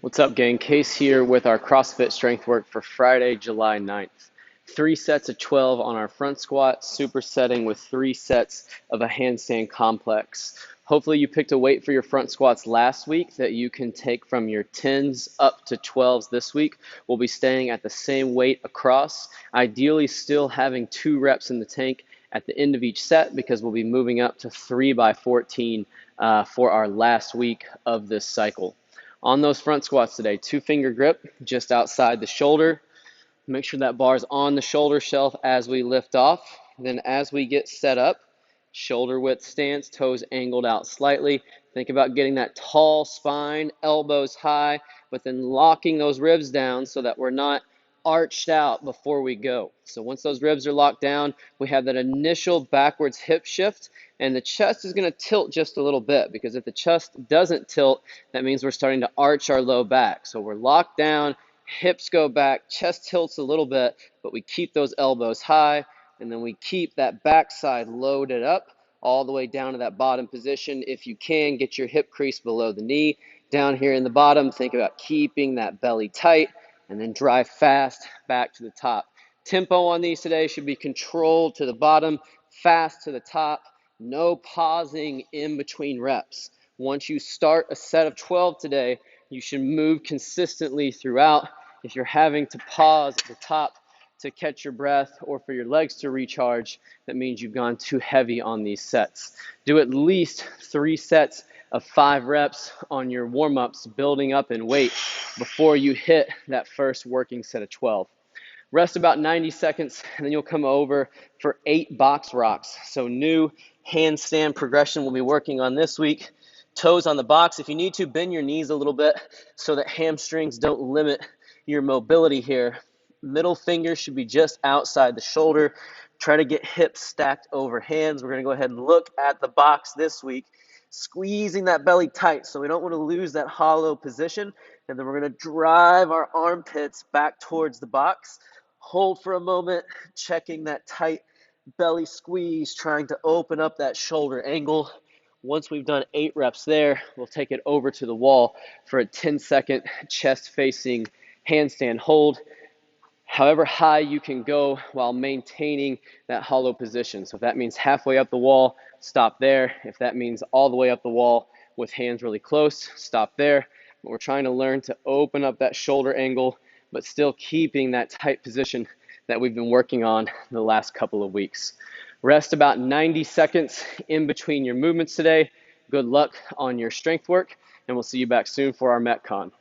What's up, gang? Case here with our CrossFit strength work for Friday, July 9th. 3 sets of 12 on our front squat, supersetting with 3 sets of a handstand complex. Hopefully you picked a weight for your front squats last week that you can take from your 10s up to 12s this week. We'll be staying at the same weight across, ideally still having 2 reps in the tank at the end of each set because we'll be moving up to 3x14 for our last week of this cycle. On those front squats today, 2-finger grip just outside the shoulder. Make sure that bar is on the shoulder shelf as we lift off. Then as we get set up, shoulder width stance, toes angled out slightly. Think about getting that tall spine, elbows high, but then locking those ribs down so that we're not arched out before we go. So once those ribs are locked down, we have that initial backwards hip shift, and the chest is going to tilt just a little bit, because if the chest doesn't tilt, that means we're starting to arch our low back. So we're locked down, hips go back, chest tilts a little bit, but we keep those elbows high, and then we keep that backside loaded up all the way down to that bottom position. If you can, get your hip crease below the knee. Down here in the bottom, think about keeping that belly tight, and then drive fast back to the top. Tempo on these today should be controlled to the bottom, fast to the top, no pausing in between reps. Once you start a set of 12 today, you should move consistently throughout. If you're having to pause at the top to catch your breath or for your legs to recharge, that means you've gone too heavy on these sets. Do at least 3 sets of 5 reps on your warm-ups, building up in weight before you hit that first working set of 12. Rest about 90 seconds, and then you'll come over for 8 box rocks. So new handstand progression we'll be working on this week. Toes on the box. If you need to, bend your knees a little bit so that hamstrings don't limit your mobility here. Middle finger should be just outside the shoulder. Try to get hips stacked over hands. We're going to go ahead and look at the box this week, squeezing that belly tight so we don't want to lose that hollow position. And then we're going to drive our armpits back towards the box. Hold for a moment, checking that tight belly squeeze, trying to open up that shoulder angle. Once we've done 8 reps there, we'll take it over to the wall for a 10-second chest-facing handstand hold. However high you can go while maintaining that hollow position. So if that means halfway up the wall, stop there. If that means all the way up the wall with hands really close, stop there. But we're trying to learn to open up that shoulder angle, but still keeping that tight position that we've been working on the last couple of weeks. Rest about 90 seconds in between your movements today. Good luck on your strength work, and we'll see you back soon for our Metcon.